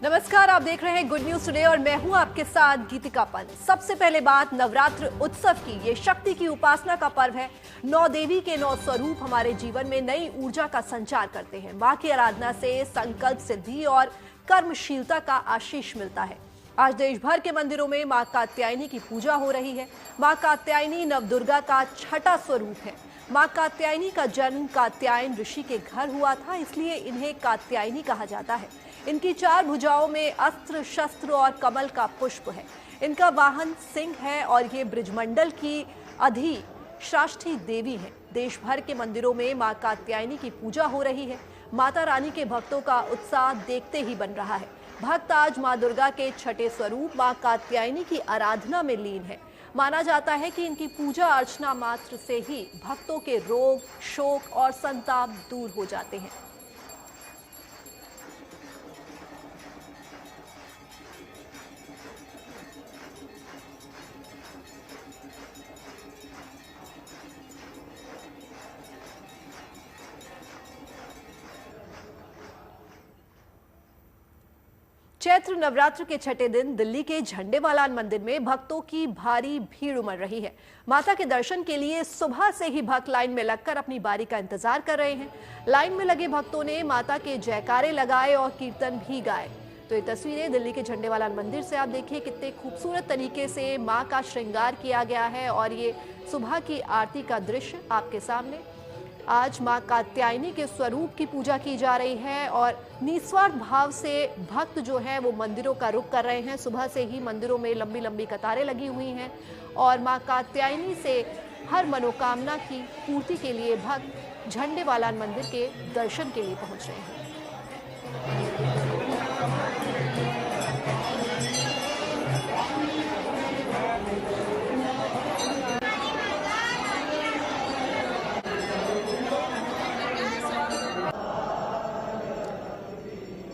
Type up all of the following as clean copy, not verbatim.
नमस्कार, आप देख रहे हैं गुड न्यूज टुडे और मैं हूं आपके साथ गीतिका पंत। सबसे पहले बात नवरात्र उत्सव की। ये शक्ति की उपासना का पर्व है। 9 देवी के 9 स्वरूप हमारे जीवन में नई ऊर्जा का संचार करते हैं। मां की आराधना से संकल्प सिद्धि और कर्मशीलता का आशीष मिलता है। आज देश भर के मंदिरों में मां कात्यायनी की पूजा हो रही है। मां कात्यायनी नवदुर्गा का छठा स्वरूप है। मां कात्यायनी का जन्म कात्यायन ऋषि के घर हुआ था, इसलिए इन्हें कात्यायनी कहा जाता है। इनकी 4 भुजाओं में अस्त्र शस्त्र और कमल का पुष्प है। इनका वाहन सिंह है और ये ब्रजमंडल की अधिष्ठात्री देवी है। देश भर के मंदिरों में मां कात्यायनी की पूजा हो रही है। माता रानी के भक्तों का उत्साह देखते ही बन रहा है। भक्त आज मां दुर्गा के छठे स्वरूप मां कात्यायनी की आराधना में लीन है। माना जाता है कि इनकी पूजा अर्चना मात्र से ही भक्तों के रोग, शोक और संताप दूर हो जाते हैं। चैत्र नवरात्र के छठे दिन दिल्ली के झंडेवालान मंदिर में भक्तों की भारी भीड़ उमड़ रही है। माता के दर्शन के लिए सुबह से ही भक्त लाइन में लगकर अपनी बारी का इंतजार कर रहे हैं। लाइन में लगे भक्तों ने माता के जयकारे लगाए और कीर्तन भी गाए। तो ये तस्वीरें दिल्ली के झंडेवालान मंदिर से आप देखिए, कितने खूबसूरत तरीके से मां का श्रृंगार किया गया है और ये सुबह की आरती का दृश्य आपके सामने। आज मां कात्यायनी के स्वरूप की पूजा की जा रही है और निस्वार्थ भाव से भक्त जो है वो मंदिरों का रुख कर रहे हैं। सुबह से ही मंदिरों में लंबी लंबी कतारें लगी हुई हैं और मां कात्यायनी से हर मनोकामना की पूर्ति के लिए भक्त झंडेवालान मंदिर के दर्शन के लिए पहुंच रहे हैं।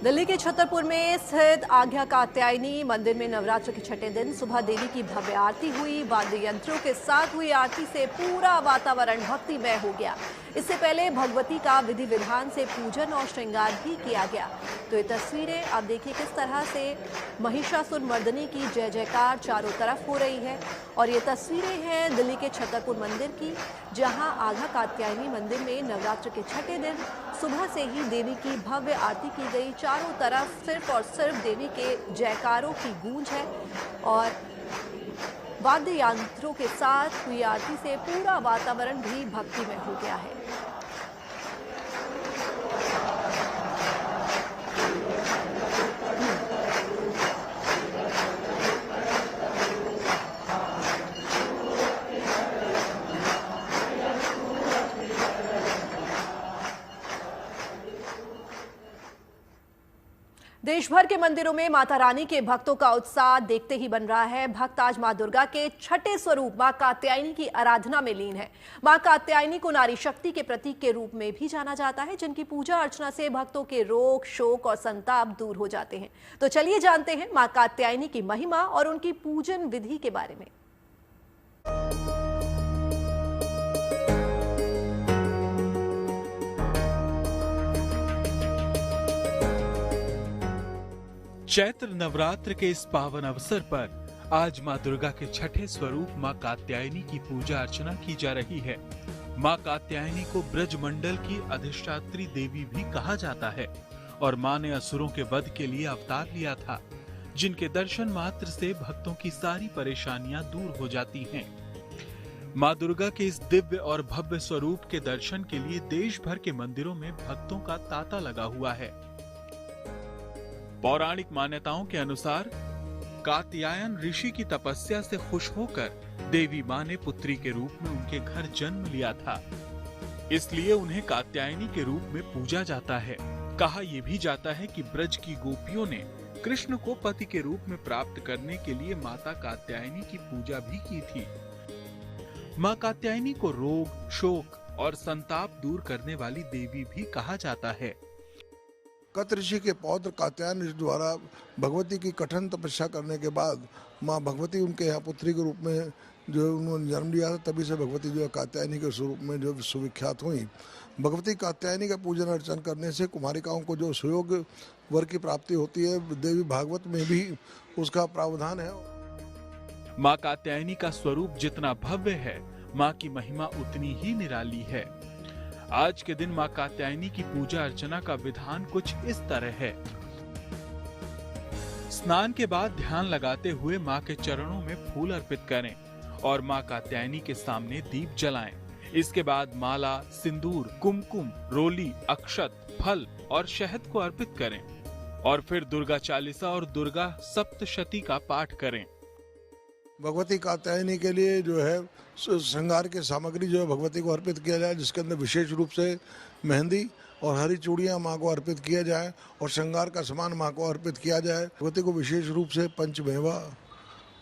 दिल्ली के छतरपुर में स्थित आज्ञा कात्यायनी मंदिर में नवरात्र के छठे दिन सुबह देवी की भव्य आरती हुई। वाद्य यंत्रों के साथ हुई आरती से पूरा वातावरण भक्तिमय हो गया। इससे पहले भगवती का विधि विधान से पूजन और श्रृंगार भी किया गया। तो ये तस्वीरें आप देखिए, किस तरह से महिषासुर मर्दनी की जय जयकार चारों तरफ हो रही है। और ये तस्वीरें हैं दिल्ली के छतरपुर मंदिर की, जहां आज्ञा कात्यायनी मंदिर में नवरात्र के छठे दिन सुबह से ही देवी की भव्य आरती की गई। चारों तरफ सिर्फ और सिर्फ देवी के जयकारों की गूंज है और वाद्य यंत्रों के साथ हुई आरती से पूरा वातावरण भी भक्तिमय हो गया है। देश भर के मंदिरों में माता रानी के भक्तों का उत्साह देखते ही बन रहा है। भक्त आज मां दुर्गा के छठे स्वरूप मां कात्यायनी की आराधना में लीन है। मां कात्यायनी को नारी शक्ति के प्रतीक के रूप में भी जाना जाता है, जिनकी पूजा अर्चना से भक्तों के रोग, शोक और संताप दूर हो जाते हैं। तो चलिए जानते हैं मां कात्यायनी की महिमा और उनकी पूजन विधि के बारे में। चैत्र नवरात्र के इस पावन अवसर पर आज मां दुर्गा के छठे स्वरूप मां कात्यायनी की पूजा अर्चना की जा रही है। मां कात्यायनी को ब्रजमंडल की अधिष्ठात्री देवी भी कहा जाता है और मां ने असुरों के वध के लिए अवतार लिया था, जिनके दर्शन मात्र से भक्तों की सारी परेशानियां दूर हो जाती हैं। मां दुर्गा के इस दिव्य और भव्य स्वरूप के दर्शन के लिए देश भर के मंदिरों में भक्तों का तांता लगा हुआ है। पौराणिक मान्यताओं के अनुसार कात्यायन ऋषि की तपस्या से खुश होकर देवी मां ने पुत्री के रूप में उनके घर जन्म लिया था, इसलिए उन्हें कात्यायनी के रूप में पूजा जाता है। कहा यह भी जाता है कि ब्रज की गोपियों ने कृष्ण को पति के रूप में प्राप्त करने के लिए माता कात्यायनी की पूजा भी की थी। मां कात्यायनी को रोग, शोक और संताप दूर करने वाली देवी भी कहा जाता है। कत ऋषि के पौत्र कात्यायन ऋषि द्वारा भगवती की कठिन तपस्या करने के बाद माँ भगवती उनके यहाँ पुत्री के रूप में जो उन्होंने जन्म लिया था, तभी से भगवती जो है कात्यायनी के स्वरूप में जो विश्वविख्यात हुई। भगवती कात्यायनी का पूजन अर्चन करने से कुमारिकाओं को जो सुयोग वर की प्राप्ति होती है। देवी भागवत में भी उसका प्रावधान है। मां कात्यायनी का स्वरूप जितना भव्य है, मां की महिमा उतनी ही निराली है। आज के दिन मां कात्यायनी की पूजा अर्चना का विधान कुछ इस तरह है। स्नान के बाद ध्यान लगाते हुए मां के चरणों में फूल अर्पित करें और मां कात्यायनी के सामने दीप जलाएं। इसके बाद माला, सिंदूर, कुमकुम, रोली, अक्षत, फल और शहद को अर्पित करें और फिर दुर्गा चालीसा और दुर्गा सप्तशती का पाठ करें। भगवती कात्यायनी के लिए जो है श्रृंगार की सामग्री जो है भगवती को अर्पित किया जाए, जिसके अंदर विशेष रूप से मेहंदी और हरी चूड़ियाँ माँ को अर्पित किया जाए और श्रृंगार का सामान माँ को अर्पित किया जाए। भगवती को विशेष रूप से पंचमेवा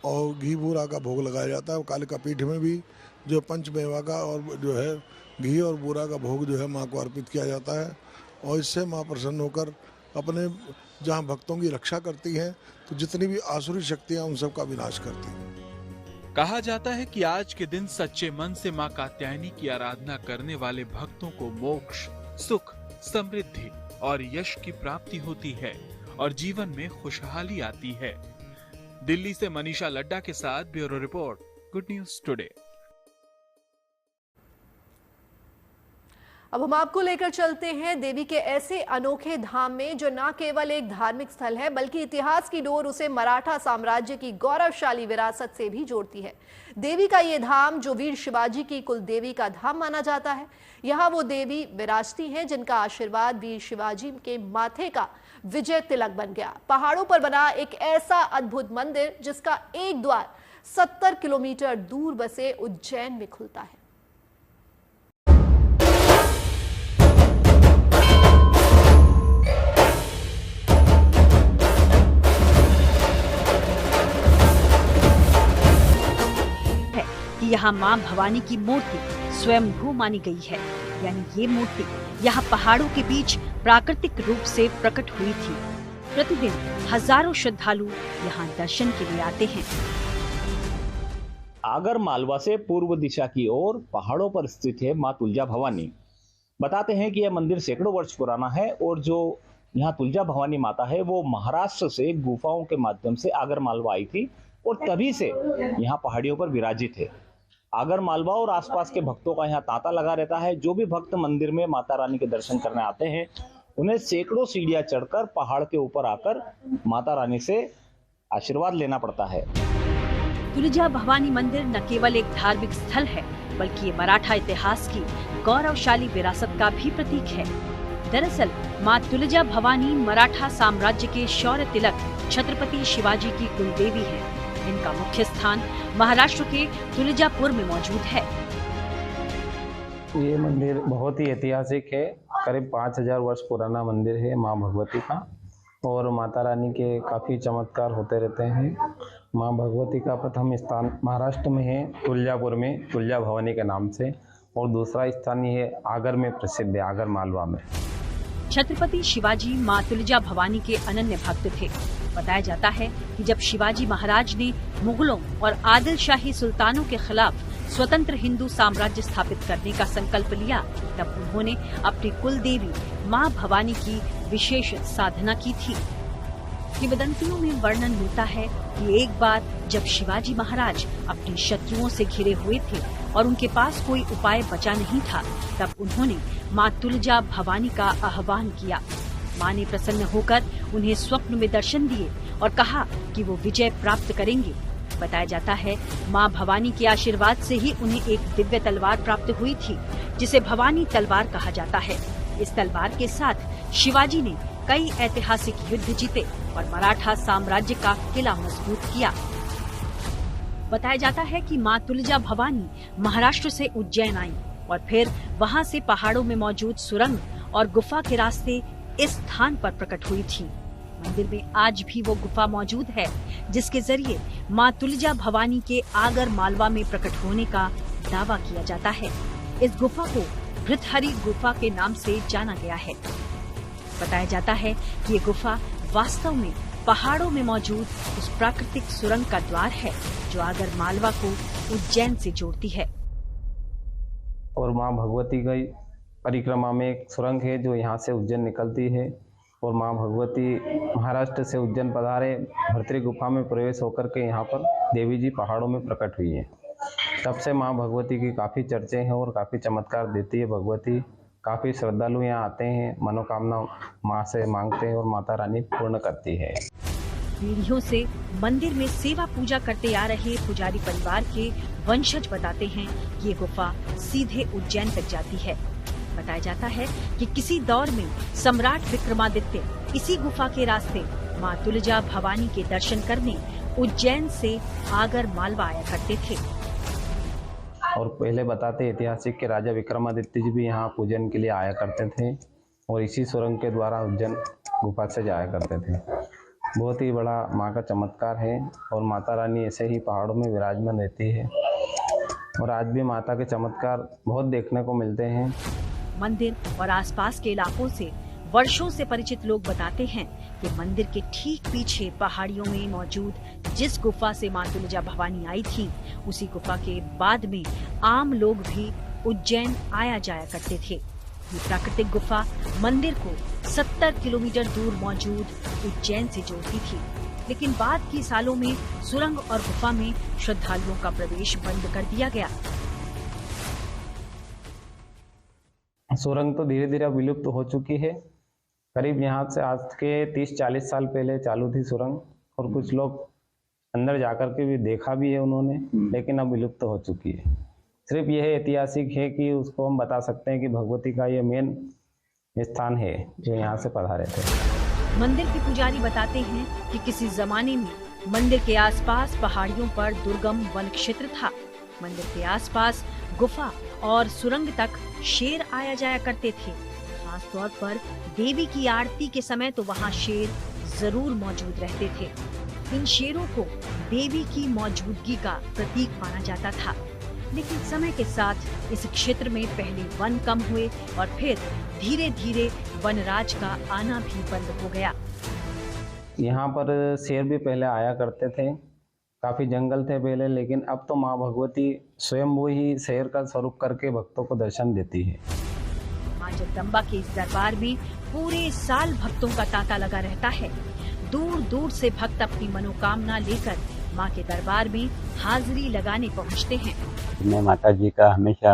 और घी बूरा का भोग लगाया जाता है। कालिका पीठ में भी जो पंचमेवा का और जो है घी और बूरा का भोग जो है माँ को अर्पित किया जाता है और इससे माँ प्रसन्न होकर अपने जहाँ भक्तों की रक्षा करती हैं, तो जितनी भी आसुरी शक्तियाँ उन सब का विनाश करती हैं। कहा जाता है कि आज के दिन सच्चे मन से मां कात्यायनी की आराधना करने वाले भक्तों को मोक्ष, सुख, समृद्धि और यश की प्राप्ति होती है और जीवन में खुशहाली आती है। दिल्ली से मनीषा लड्डा के साथ bureau report, good news today. अब हम आपको लेकर चलते हैं देवी के ऐसे अनोखे धाम में जो न केवल एक धार्मिक स्थल है बल्कि इतिहास की डोर उसे मराठा साम्राज्य की गौरवशाली विरासत से भी जोड़ती है। देवी का ये धाम जो वीर शिवाजी की कुल देवी का धाम माना जाता है, यहाँ वो देवी विराजती हैं जिनका आशीर्वाद वीर शिवाजी के माथे का विजय तिलक बन गया। पहाड़ों पर बना एक ऐसा अद्भुत मंदिर जिसका एक द्वार 70 किलोमीटर दूर बसे उज्जैन में खुलता है। यहाँ मां भवानी की मूर्ति स्वयंभू मानी गई है, यानी ये मूर्ति यहाँ पहाड़ों के बीच प्राकृतिक रूप से प्रकट हुई थी। प्रतिदिन हजारों श्रद्धालु यहाँ दर्शन के लिए आते हैं। आगर मालवा से पूर्व दिशा की ओर पहाड़ों पर स्थित है मां तुलजा भवानी। बताते हैं कि यह मंदिर सैकड़ों वर्ष पुराना है और जो यहाँ तुलजा भवानी माता है वो महाराष्ट्र से गुफाओं के माध्यम से आगर मालवा आई थी और तभी से यहाँ पहाड़ियों पर विराजित है। आगर मालवा और आसपास के भक्तों का यहाँ तांता लगा रहता है। जो भी भक्त मंदिर में माता रानी के दर्शन करने आते हैं उन्हें सैकड़ों सीढ़ियां चढ़कर पहाड़ के ऊपर आकर माता रानी से आशीर्वाद लेना पड़ता है। तुलजा भवानी मंदिर न केवल एक धार्मिक स्थल है बल्कि ये मराठा इतिहास की गौरवशाली विरासत का भी प्रतीक है। दरअसल मां तुलजा भवानी मराठा साम्राज्य के शौर्य तिलक छत्रपति शिवाजी की कुलदेवी है। इनका मुख्य स्थान महाराष्ट्र के तुलजापुर में मौजूद है। ये मंदिर बहुत ही ऐतिहासिक है। करीब 5000 वर्ष पुराना मंदिर है मां भगवती का और माता रानी के काफ़ी चमत्कार होते रहते हैं। मां भगवती का प्रथम स्थान महाराष्ट्र में है तुलजापुर में तुलजा भवानी के नाम से और दूसरा स्थान ये आगर में प्रसिद्ध है, आगर मालवा में। छत्रपति शिवाजी मां तुलजा भवानी के अनन्य भक्त थे। बताया जाता है कि जब शिवाजी महाराज ने मुगलों और आदिल शाही सुल्तानों के खिलाफ स्वतंत्र हिंदू साम्राज्य स्थापित करने का संकल्प लिया, तब उन्होंने अपनी कुल देवी मां भवानी की विशेष साधना की थी। किंवदंतियों में वर्णन मिलता है कि एक बार जब शिवाजी महाराज अपने शत्रुओं से घिरे हुए थे और उनके पास कोई उपाय बचा नहीं था, तब उन्होंने मां तुलजा भवानी का आह्वान किया। मां ने प्रसन्न होकर उन्हें स्वप्न में दर्शन दिए और कहा कि वो विजय प्राप्त करेंगे। बताया जाता है मां भवानी के आशीर्वाद से ही उन्हें एक दिव्य तलवार प्राप्त हुई थी जिसे भवानी तलवार कहा जाता है। इस तलवार के साथ शिवाजी ने कई ऐतिहासिक युद्ध जीते और मराठा साम्राज्य का किला मजबूत किया। बताया जाता है कि मां तुलजा भवानी महाराष्ट्र से उज्जैन आई और फिर वहां से पहाड़ों में मौजूद सुरंग और गुफा के रास्ते इस स्थान पर प्रकट हुई थी। मंदिर में आज भी वो गुफा मौजूद है जिसके जरिए मां तुलजा भवानी के आगर मालवा में प्रकट होने का दावा किया जाता है। इस गुफा को भृतहरि गुफा के नाम से जाना गया है। बताया जाता है कि ये गुफा वास्तव में पहाड़ों में मौजूद उस प्राकृतिक सुरंग का द्वार है जो आगर मालवा को उज्जैन से जोड़ती है। और मां भगवती की परिक्रमा में एक सुरंग है जो यहाँ से उज्जैन निकलती है और माँ भगवती महाराष्ट्र से उज्जैन पधारे भर्तृ गुफा में प्रवेश होकर के यहाँ पर देवी जी पहाड़ों में प्रकट हुई है। तब से माँ भगवती की काफ़ी चर्चे हैं और काफ़ी चमत्कार देती है भगवती। काफ़ी श्रद्धालु यहाँ आते हैं, मनोकामना माँ से मांगते हैं और माता रानी पूर्ण करती है। पीढ़ियों से मंदिर में सेवा पूजा करते आ रहे पुजारी परिवार के वंशज बताते हैं कि ये गुफा सीधे उज्जैन तक जाती है। बताया जाता है कि किसी दौर में सम्राट विक्रमादित्य इसी गुफा के रास्ते माँ तुलजा भवानी के दर्शन करने उज्जैन से आगर मालवा आया करते थे। और पहले बताते ऐतिहासिक के राजा विक्रमादित्य जी भी यहाँ पूजन के लिए आया करते थे और इसी सुरंग के द्वारा उज्जैन गुफा से जाया करते थे। बहुत ही बड़ा माँ का चमत्कार है और माता रानी ऐसे ही पहाड़ों में विराजमान रहती है और आज भी माता के चमत्कार बहुत देखने को मिलते हैं। मंदिर और आसपास के इलाकों से वर्षों से परिचित लोग बताते हैं कि मंदिर के ठीक पीछे पहाड़ियों में मौजूद जिस गुफा से माँ तुलजा भवानी आई थी, उसी गुफा के बाद में आम लोग भी उज्जैन आया जाया करते थे। ये प्राकृतिक गुफा मंदिर को 70 किलोमीटर दूर मौजूद उज्जैन से जोड़ती थी, लेकिन बाद के सालों में सुरंग और गुफा में श्रद्धालुओं का प्रवेश बंद कर दिया गया। सुरंग तो धीरे धीरे विलुप्त हो चुकी है। करीब यहाँ से आज के 30-40 साल पहले चालू थी सुरंग और कुछ लोग अंदर जाकर के भी देखा भी है उन्होंने, लेकिन अब विलुप्त हो चुकी है। सिर्फ यह ऐतिहासिक है कि उसको हम बता सकते हैं कि भगवती का ये मेन स्थान है जो यहाँ से पधारे थे। मंदिर के पुजारी बताते हैं कि किसी जमाने में मंदिर के आसपास पहाड़ियों पर दुर्गम वन क्षेत्र था। मंदिर के आसपास गुफा और सुरंग तक शेर आया जाया करते थे। खास तौर पर देवी की आरती के समय तो वहाँ शेर जरूर मौजूद रहते थे। इन शेरों को देवी की मौजूदगी का प्रतीक माना जाता था, लेकिन समय के साथ इस क्षेत्र में पहले वन कम हुए और फिर धीरे धीरे वनराज का आना भी बंद हो गया। यहाँ पर शेर भी पहले आया करते थे, काफी जंगल थे पहले, लेकिन अब तो माँ भगवती स्वयं वो ही शेर का स्वरूप करके भक्तों को दर्शन देती है। माँ जगदम्बा के इस दरबार में पूरे साल भक्तों का तांता लगा रहता है। दूर दूर से भक्त अपनी मनोकामना लेकर माँ के दरबार में हाजिरी लगाने पहुँचते हैं। मैं माता जी का हमेशा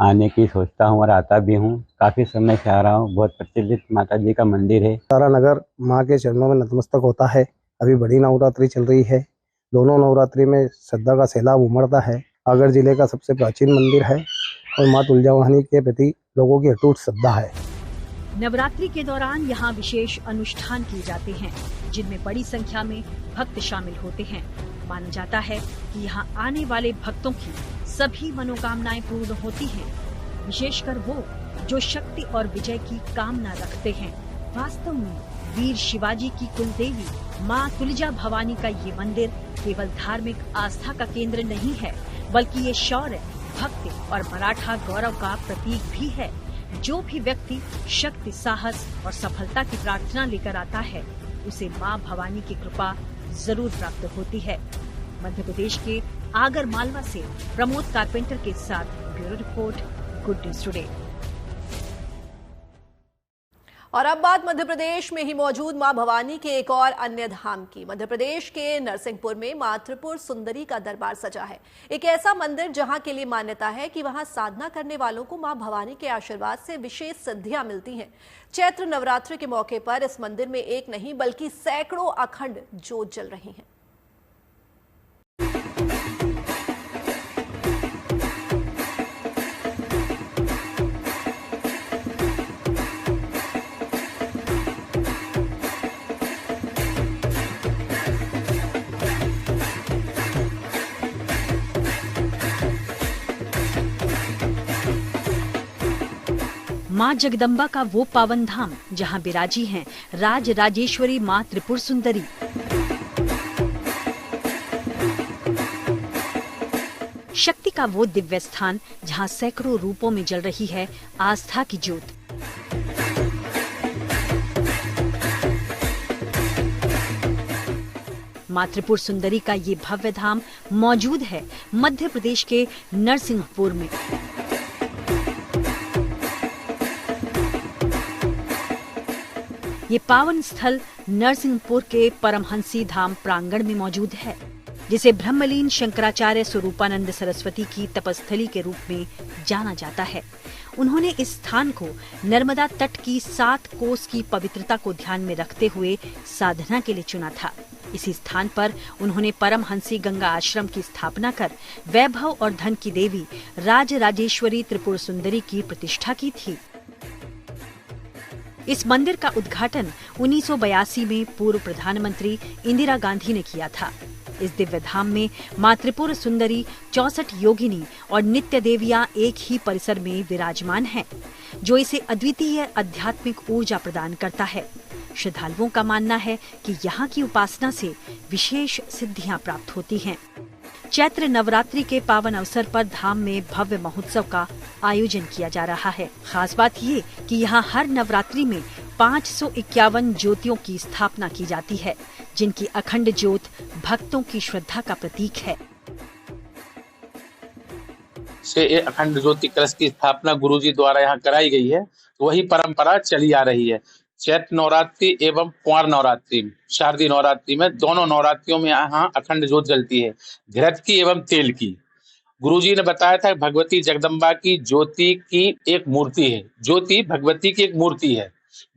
आने की सोचता हूँ और आता भी हूँ। काफी समय से आ रहा हूँ। बहुत प्रचलित माता जी का मंदिर है। सारा नगर माँ के चरणों में नतमस्तक होता है। अभी बड़ी नवरात्रि चल रही है। दोनों नवरात्रि में श्रद्धा का सैलाब उमड़ता है। आगर जिले का सबसे प्राचीन मंदिर है और माँ तुलजा भवानी के प्रति लोगों की अटूट श्रद्धा है। नवरात्रि के दौरान यहाँ विशेष अनुष्ठान किए जाते हैं, जिनमें बड़ी संख्या में भक्त शामिल होते हैं। माना जाता है कि यहाँ आने वाले भक्तों की सभी मनोकामनाएं पूर्ण होती हैं, विशेषकर वो जो शक्ति और विजय की कामना रखते हैं। वास्तव में वीर शिवाजी की कुलदेवी माँ तुलजा भवानी का ये मंदिर केवल धार्मिक आस्था का केंद्र नहीं है, बल्कि ये शौर्य, भक्ति और मराठा गौरव का प्रतीक भी है। जो भी व्यक्ति शक्ति, साहस और सफलता की प्रार्थना लेकर आता है, उसे माँ भवानी की कृपा जरूर प्राप्त होती है। मध्य प्रदेश के आगर मालवा से प्रमोद कारपेंटर के साथ bureau report, good news today. और अब बात मध्य प्रदेश में ही मौजूद मां भवानी के एक और अन्य धाम की। मध्य प्रदेश के नरसिंहपुर में मां त्रिपुर सुंदरी का दरबार सजा है। एक ऐसा मंदिर जहां के लिए मान्यता है कि वहां साधना करने वालों को मां भवानी के आशीर्वाद से विशेष सिद्धियां मिलती हैं। चैत्र नवरात्रि के मौके पर इस मंदिर में एक नहीं बल्कि सैकड़ों अखंड ज्योत जल रही हैं। माँ जगदम्बा का वो पावन धाम जहाँ विराजी हैं राज राजेश्वरी माँ त्रिपुर सुंदरी। शक्ति का वो दिव्य स्थान जहाँ सैकड़ों रूपों में जल रही है आस्था की ज्योत। माँ त्रिपुर सुंदरी का ये भव्य धाम मौजूद है मध्य प्रदेश के नरसिंहपुर में। ये पावन स्थल नरसिंहपुर के परमहंसी धाम प्रांगण में मौजूद है, जिसे ब्रह्मलीन शंकराचार्य स्वरूपानंद सरस्वती की तपस्थली के रूप में जाना जाता है। उन्होंने इस स्थान को नर्मदा तट की 7 कोस की पवित्रता को ध्यान में रखते हुए साधना के लिए चुना था। इसी स्थान पर उन्होंने परमहंसी गंगा आश्रम की स्थापना कर वैभव और धन की देवी राजराजेश्वरी त्रिपुर सुंदरी की प्रतिष्ठा की थी। इस मंदिर का उद्घाटन 1982 में पूर्व प्रधानमंत्री इंदिरा गांधी ने किया था। इस दिव्य धाम में मां त्रिपुर सुंदरी, 64 योगिनी और नित्य देवियां एक ही परिसर में विराजमान हैं, जो इसे अद्वितीय आध्यात्मिक ऊर्जा प्रदान करता है। श्रद्धालुओं का मानना है कि यहाँ की उपासना से विशेष सिद्धियां प्राप्त होती हैं। चैत्र नवरात्रि के पावन अवसर पर धाम में भव्य महोत्सव का आयोजन किया जा रहा है। खास बात ये कि यहाँ हर नवरात्रि में 551 ज्योतियों की स्थापना की जाती है, जिनकी अखंड ज्योत भक्तों की श्रद्धा का प्रतीक है। से अखंड ज्योति कलश की स्थापना गुरुजी द्वारा यहाँ कराई गई है, तो वही परंपरा चली आ रही है। चैत्र नवरात्रि एवं कुंवर नवरात्रि, शारदीय नवरात्रि में दोनों नवरात्रियों में यहाँ अखंड ज्योत जलती है, घृत की एवं तेल की। गुरुजी ने बताया था भगवती जगदम्बा की ज्योति की एक मूर्ति है। ज्योति भगवती की एक मूर्ति है।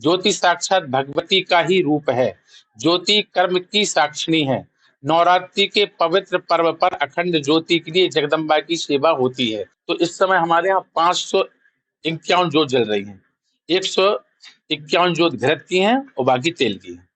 ज्योति साक्षात भगवती का ही रूप है। ज्योति कर्म की साक्षिणी है। नवरात्रि के पवित्र पर्व पर अखंड ज्योति के लिए जगदम्बा की सेवा होती है। तो इस समय हमारे यहाँ 551 ज्योत जल रही है। 151 ज्योत घृत की हैं और बाकी तेल की है।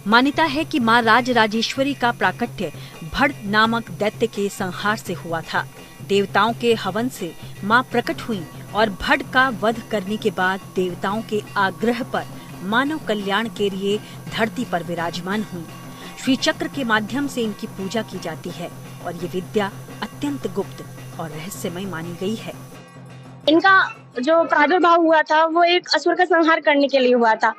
मान्यता है कि मां राजराजेश्वरी का प्राकट्य भड़ नामक दैत्य के संहार से हुआ था। देवताओं के हवन से मां प्रकट हुई और भड़ का वध करने के बाद देवताओं के आग्रह पर मानव कल्याण के लिए धरती पर विराजमान हुई। श्री चक्र के माध्यम से इनकी पूजा की जाती है और ये विद्या अत्यंत गुप्त और रहस्यमय मानी गई है। इनका जो प्रादुर्भाव हुआ था वो एक असुर का संहार करने के लिए हुआ था।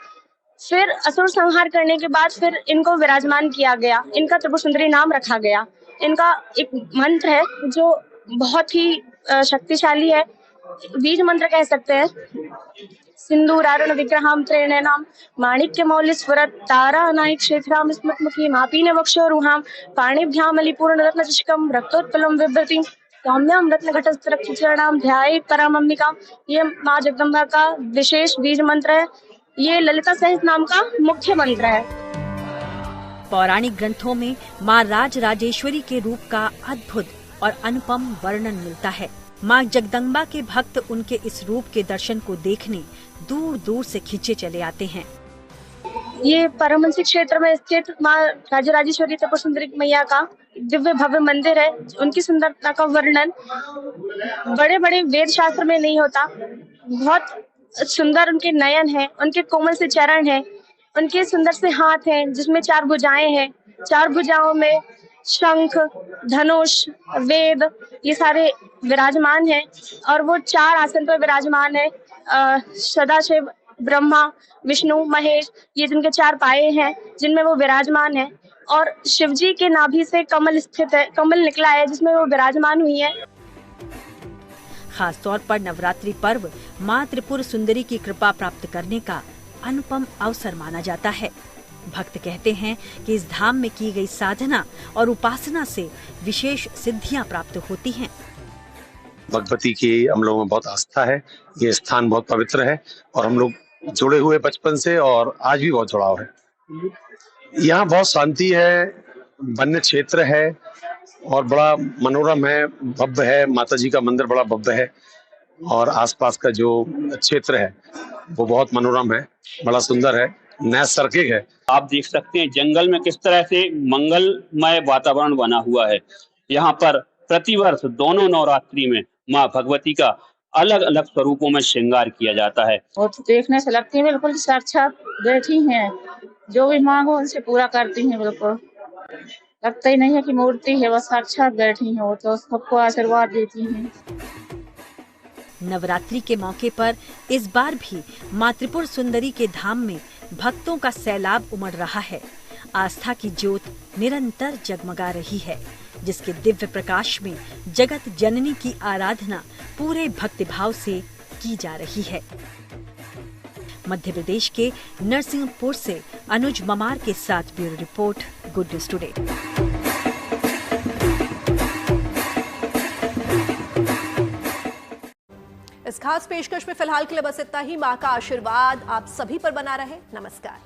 फिर असुर संहार करने के बाद फिर इनको विराजमान किया गया। इनका त्रिपुर सुंदरी नाम रखा गया। इनका एक मंत्र है जो बहुत ही शक्तिशाली है, बीज मंत्र कह सकते हैं। सिंदूरारुण विग्रहम त्रिनयनाम माणिक्य मौलि स्फुरत तारा अनायक क्षेत्राम स्मृतमुखी मापीन वक्षोरुहाम पाणिभ्याम मलिपूर्ण रत्नचषकम रक्तोत्पलम विभ्रतिम सौम्याम रत्न घटस्त्रक्षणाम ध्याये परमम्बिका। ये माँ जगदम्बा का विशेष बीज मंत्र है। ये ललिता सहस्त्र नाम का मुख्य मंत्र है। पौराणिक ग्रंथों में माँ राजराजेश्वरी के रूप का अद्भुत और अनुपम वर्णन मिलता है। माँ जगदम्बा के भक्त उनके इस रूप के दर्शन को देखने दूर दूर से खींचे चले आते हैं। ये परमहंसी क्षेत्र में स्थित माँ राजराजेश्वरी त्रिपुर सुंदरी मैया का दिव्य भव्य मंदिर है। उनकी सुंदरता का वर्णन बड़े बड़े वेद शास्त्र में नहीं होता। बहुत सुंदर उनके नयन हैं, उनके कोमल से चरण हैं, उनके सुंदर से हाथ हैं जिसमें 4 भुजाएं हैं। 4 भुजाओं में शंख, धनुष, वेद ये सारे विराजमान हैं और वो 4 आसन पर विराजमान है। सदाशिव, ब्रह्मा, विष्णु, महेश, ये जिनके 4 पाए हैं जिनमें वो विराजमान है। और शिवजी के नाभि से कमल स्थित है, कमल निकला है जिसमें वो विराजमान हुई है। खास तौर पर नवरात्रि पर्व माँ त्रिपुर सुंदरी की कृपा प्राप्त करने का अनुपम अवसर माना जाता है। भक्त कहते हैं कि इस धाम में की गई साधना और उपासना से विशेष सिद्धियां प्राप्त होती हैं। भगवती की हम लोगों में बहुत आस्था है। ये स्थान बहुत पवित्र है और हम लोग जुड़े हुए बचपन से और आज भी बहुत जुड़ाव है। यहाँ बहुत शांति है, वन्य क्षेत्र है और बड़ा मनोरम है, भव्य है। माता जी का मंदिर बड़ा भव्य है और आसपास का जो क्षेत्र है वो बहुत मनोरम है, बड़ा सुंदर है, नैसर्गिक है। आप देख सकते हैं जंगल में किस तरह से मंगलमय वातावरण बना हुआ है। यहाँ पर प्रतिवर्ष दोनों नवरात्रि में माँ भगवती का अलग अलग स्वरूपों में श्रृंगार किया जाता है। और देखने से लगती है बिल्कुल साक्षात बैठी हैं, जो भी मांगो उनसे पूरा करती हैं। बिल्कुल लगता ही नहीं है कि मूर्ति है, बस साक्षात बैठी हैं, वो तो सबको आशीर्वाद देती हैं। नवरात्रि के मौके पर इस बार भी माँ त्रिपुर सुंदरी के धाम में भक्तों का सैलाब उमड़ रहा है। आस्था की ज्योत निरंतर जगमगा रही है, जिसके दिव्य प्रकाश में जगत जननी की आराधना पूरे भक्तिभाव से की जा रही है। मध्य प्रदेश के नरसिंहपुर से अनुज ममार के साथ bureau report, good news today. इस खास पेशकश में फिलहाल के लिए बस इतना ही। मां का आशीर्वाद आप सभी पर बना रहे। नमस्कार।